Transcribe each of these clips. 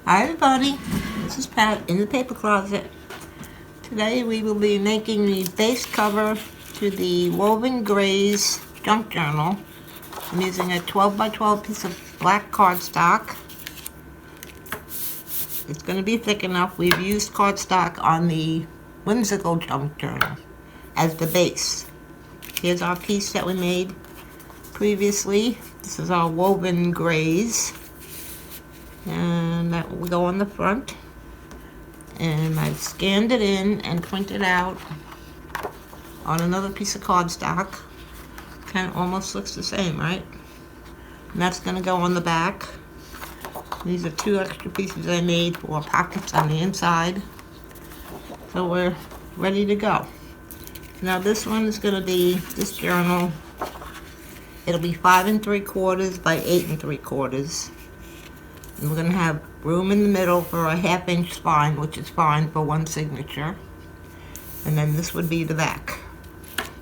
Hi everybody, this is Pat in the paper closet. Today we will be making the base cover to the woven GRAYS junk journal. I'm using a 12 by 12 piece of black cardstock. It's going to be thick enough. We've used cardstock on the whimsical junk journal as the base. Here's our piece that we made previously. This is our woven GRAYS. And that will go on the front, and I've scanned it in and printed out on another piece of cardstock. Kind of almost looks the same, right? And that's going to go on the back. These are 2 extra pieces I made for pockets on the inside, so we're ready to go. Now this one is going to be this journal. It'll be 5 3/4 by 8 3/4. And we're going to have room in the middle for a 1/2 inch spine, which is fine for 1 signature. And then this would be the back.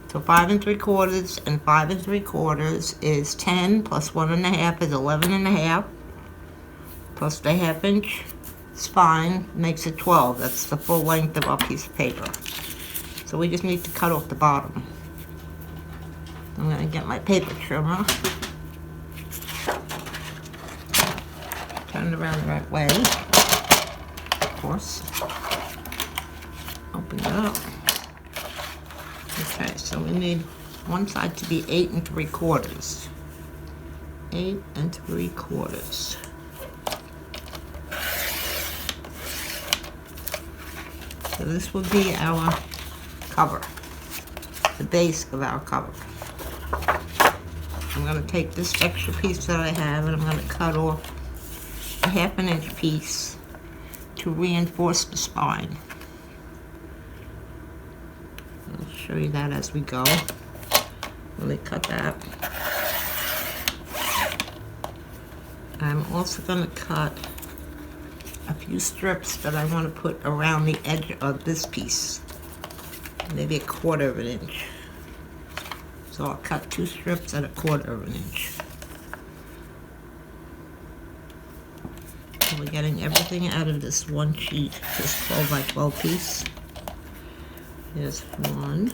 So 5 3/4 and 5 3/4 is 10, plus 1 1/2 is 11 1/2. Plus the 1/2 inch spine makes it 12. That's the full length of our piece of paper. So we just need to cut off the bottom. I'm going to get my paper trimmer. Turn it around the right way, of course. Open it up. Okay, so we need one side to be 8 3/4. 8 3/4. So this will be our cover, the base of our cover. I'm going to take this extra piece that I have and I'm going to cut off a 1/2 inch piece to reinforce the spine. I'll show you that as we go. Let me cut that. I'm also going to cut a few strips that I want to put around the edge of this piece, maybe 1/4 of an inch. So I'll cut 2 strips at 1/4 of an inch. We're getting everything out of this one sheet, this 12 by 12 piece. Here's one.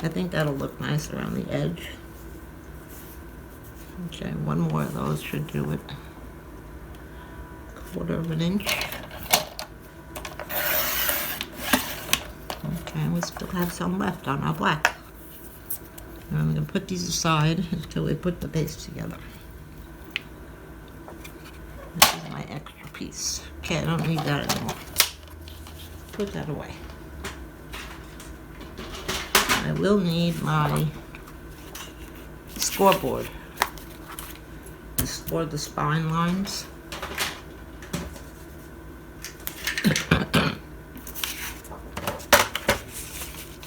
I think that'll look nice around the edge. Okay, one more of those should do it. 1/4 of an inch. Okay, we still have some left on our black. And I'm going to put these aside until we put the base together. This is my extra piece. Okay, I don't need that anymore. Put that away. I will need my scoreboard to score the spine lines.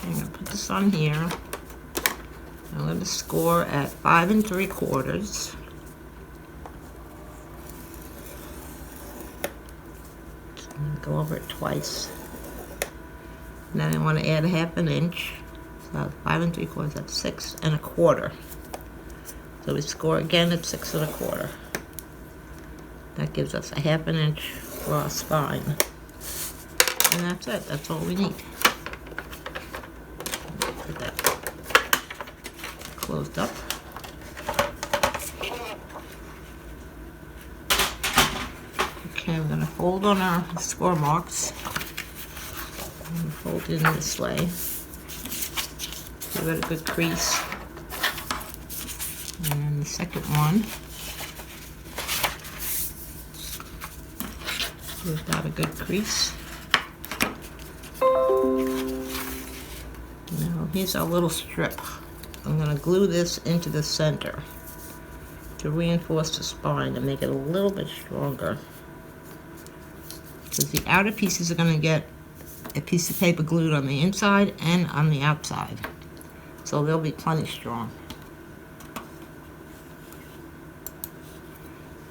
I'm going to put this on here. I'm going to score at 5 3/4. Go over it twice. And then I want to add a 1/2 inch. So 5 3/4, that's 6 1/4. So we score again at 6 1/4. That gives us a 1/2 inch for our spine. And that's it. That's all we need. Put that closed up. Okay, we're going to fold on our score marks. And fold it in this way. Give it a good crease. And the second one. Give that a good crease. Now here's our little strip. I'm going to glue this into the center to reinforce the spine and make it a little bit stronger. Because the outer pieces are going to get a piece of paper glued on the inside and on the outside. So they'll be plenty strong.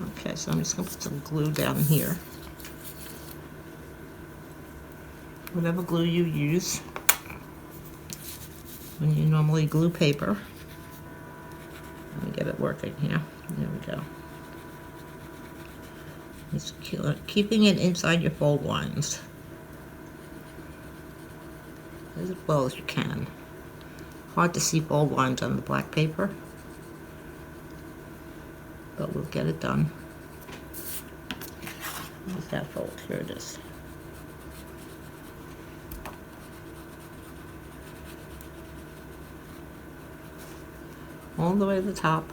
Okay, so I'm just going to put some glue down here. Whatever glue you use when you normally glue paper. Let me get it working here. There we go. It's keeping it inside your fold lines as well as you can. Hard to see fold lines on the black paper, but we'll get it done. Where's that fold? Here it is. All the way to the top.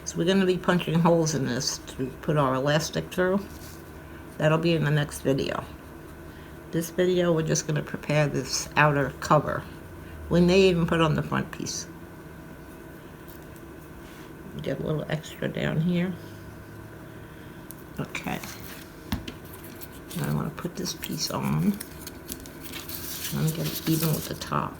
So we're going to be punching holes in this to put our elastic through. That'll be in the next video. This video, we're just going to prepare this outer cover. We may even put on the front piece. Get a little extra down here. Okay. Now I want to put this piece on. I'm going to get it even with the top.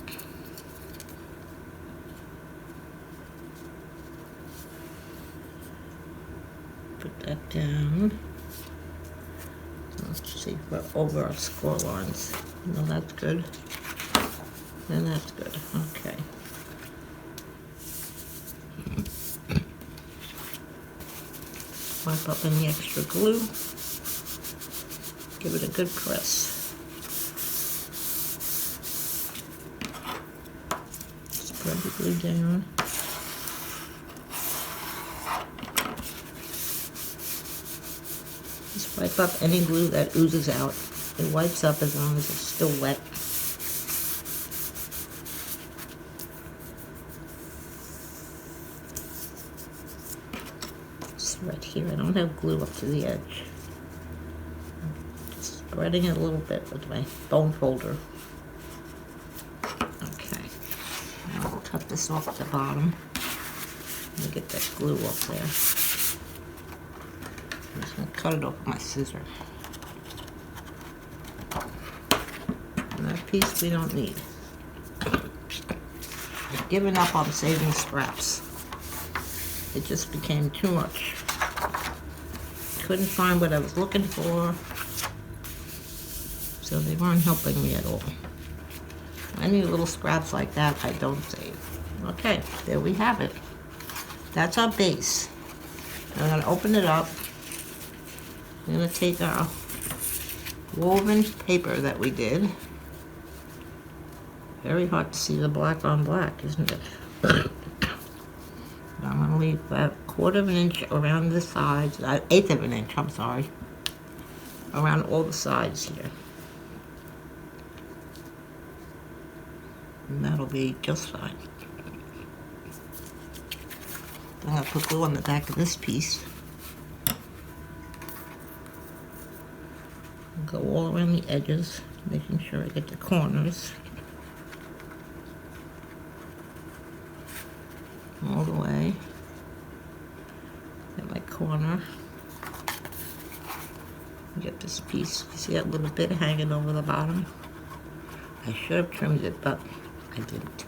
Put that down. Let's see if we're over our score lines. No, that's good. And that's good. Okay. Wipe up any extra glue. Give it a good press. Spread the glue down. Just wipe up any glue that oozes out. It wipes up as long as it's still wet. Just right here, I don't have glue up to the edge. Just spreading it a little bit with my bone folder. Okay, now we'll cut this off at the bottom. Let me get that glue up there. I'm just going to cut it off with my scissors. And that piece we don't need. I've given up on saving scraps. It just became too much. Couldn't find what I was looking for, so they weren't helping me at all. Any little scraps like that, I don't save. Okay, there we have it. That's our base. I'm going to open it up. I'm going to take our woven paper that we did. Very hard to see the black on black, isn't it? I'm going to leave about 1/4 of an inch around the sides, 1/8 of an inch, I'm sorry, around all the sides here. And that'll be just fine. I'm going to put glue on the back of this piece. Go all around the edges, making sure I get the corners. All the way. At my corner. Get this piece. See that little bit hanging over the bottom? I should have trimmed it, but I didn't.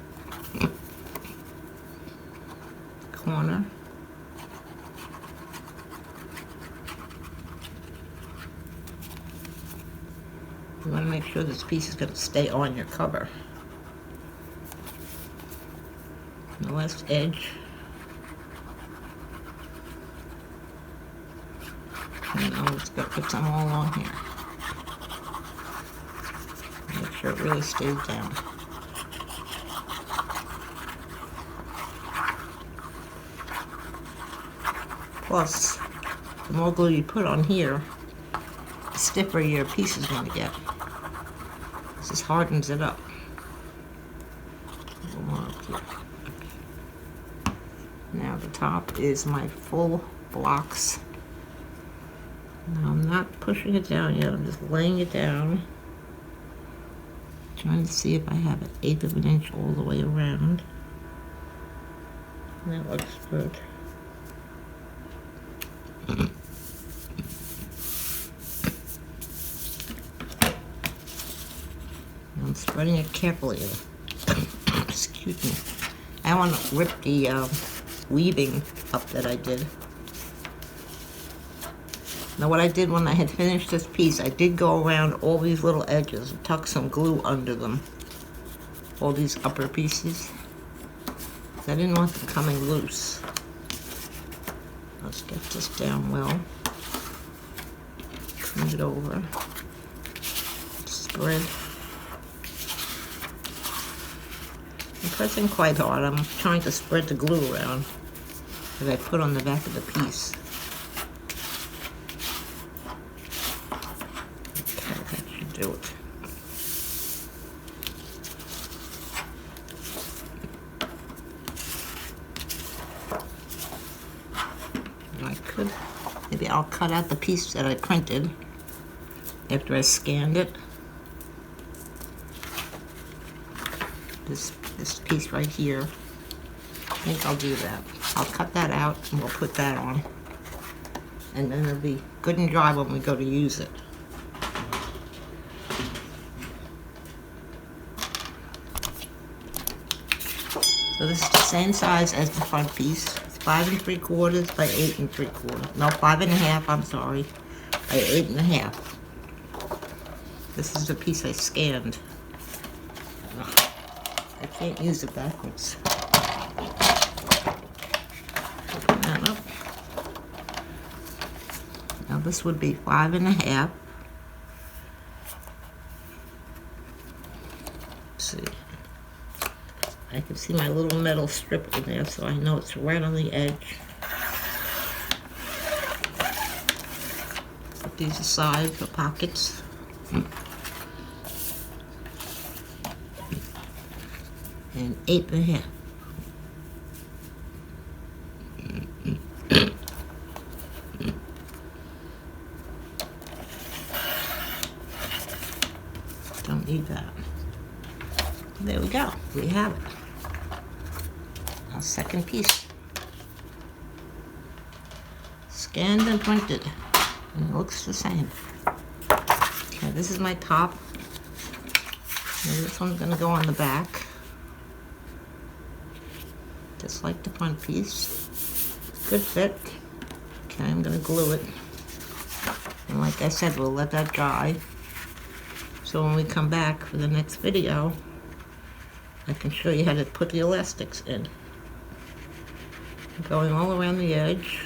Corner. You want to make sure this piece is going to stay on your cover. The last edge. And now let's go put some all on here. Make sure it really stays down. Plus, the more glue you put on here, the stiffer your piece is going to get. This just hardens it up. A little more up here. Now the top is my full blocks. Now I'm not pushing it down yet, I'm just laying it down. Trying to see if I have 1/8 of an inch all the way around. And that looks good. I'm spreading it carefully. Excuse me. I want to rip the weaving up that I did. Now what I did when I had finished this piece, I did go around all these little edges and tuck some glue under them. All these upper pieces. I didn't want them coming loose. Let's get this down well. Turn it over. Spread. I'm pressing quite hard. I'm trying to spread the glue around that I put on the back of the piece. Okay, that should do it. Maybe I'll cut out the piece that I printed after I scanned it. This piece right here. I think I'll do that. I'll cut that out and we'll put that on. And then it'll be good and dry when we go to use it. So this is the same size as the front piece. 5 3/4 by 8 3/4. No, 5 1/2, I'm sorry, by 8 1/2. This is the piece I scanned. I can't use it backwards. Open that up. Now this would be 5 1/2. Let's see. I can see my little metal strip in there, so I know it's right on the edge. Put these aside for pockets. And 8 1/2. Don't need that. There we go. We have it. Our second piece. Scanned and printed. And it looks the same. Okay, this is my top. And this one's going to go on the back. Just like the front piece. Good fit. Okay, I'm going to glue it. And like I said, we'll let that dry. So when we come back for the next video, I can show you how to put the elastics in. Going all around the edge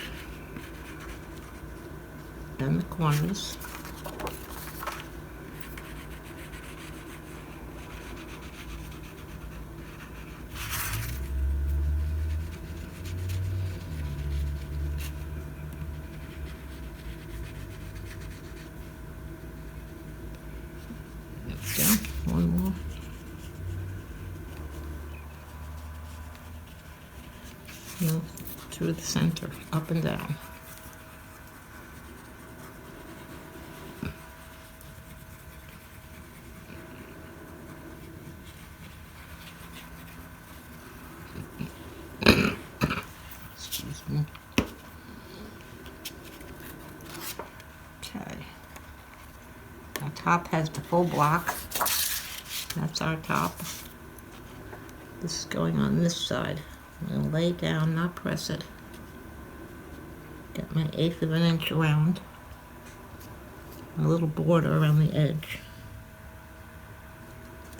and the corners. There we go. One more. No, through the center, up and down. Excuse me. Okay. Our top has the full block. That's our top. This is going on this side. I'm going to lay down, not press it. Get my 1/8 of an inch around. A little border around the edge.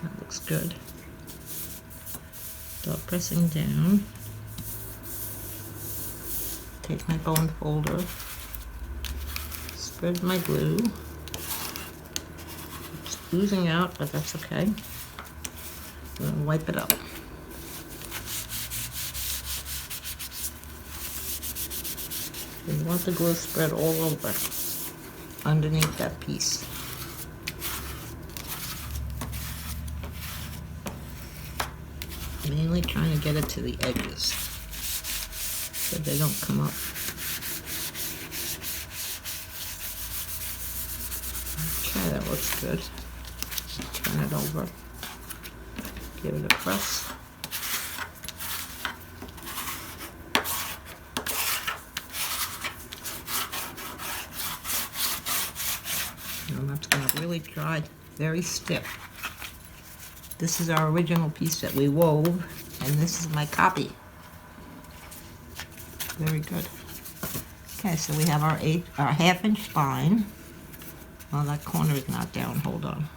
That looks good. Start pressing down. Take my bone folder. Spread my glue. It's oozing out, but that's okay. I'm going to wipe it up. You want the glue spread all over underneath that piece. Mainly trying to get it to the edges so they don't come up. Okay, that looks good. Turn it over. Give it a press. And that's going to really dry very stiff. This is our original piece that we wove, and this is my copy. Very good. Okay, so we have our 1/2 inch spine. Well, that corner is not down. Hold on.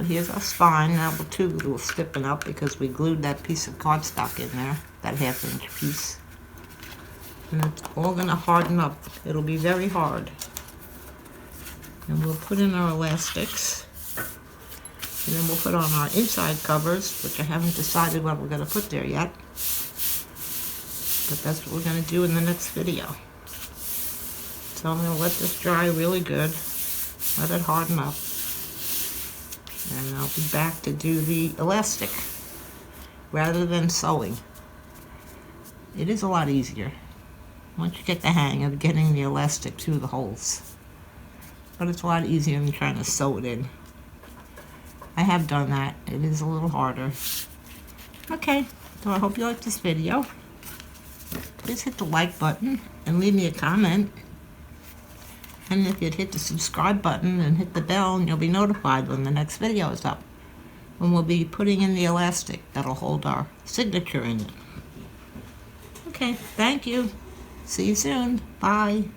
here's our spine. Now we'll too will stiffen up because we glued that piece of cardstock in there, that 1/2 inch piece. And it's all gonna harden up. It'll be very hard. And we'll put in our elastics. And then we'll put on our inside covers, which I haven't decided what we're gonna put there yet. But that's what we're gonna do in the next video. So I'm gonna let this dry really good. Let it harden up. And I'll be back to do the elastic rather than sewing. It is a lot easier once you get the hang of getting the elastic through the holes. But it's a lot easier than trying to sew it in. I have done that. It is a little harder. Okay, so I hope you liked this video. Please hit the like button and leave me a comment. And if you'd hit the subscribe button and hit the bell, and you'll be notified when the next video is up, when we'll be putting in the elastic that'll hold our signature in it. Okay, thank you. See you soon. Bye.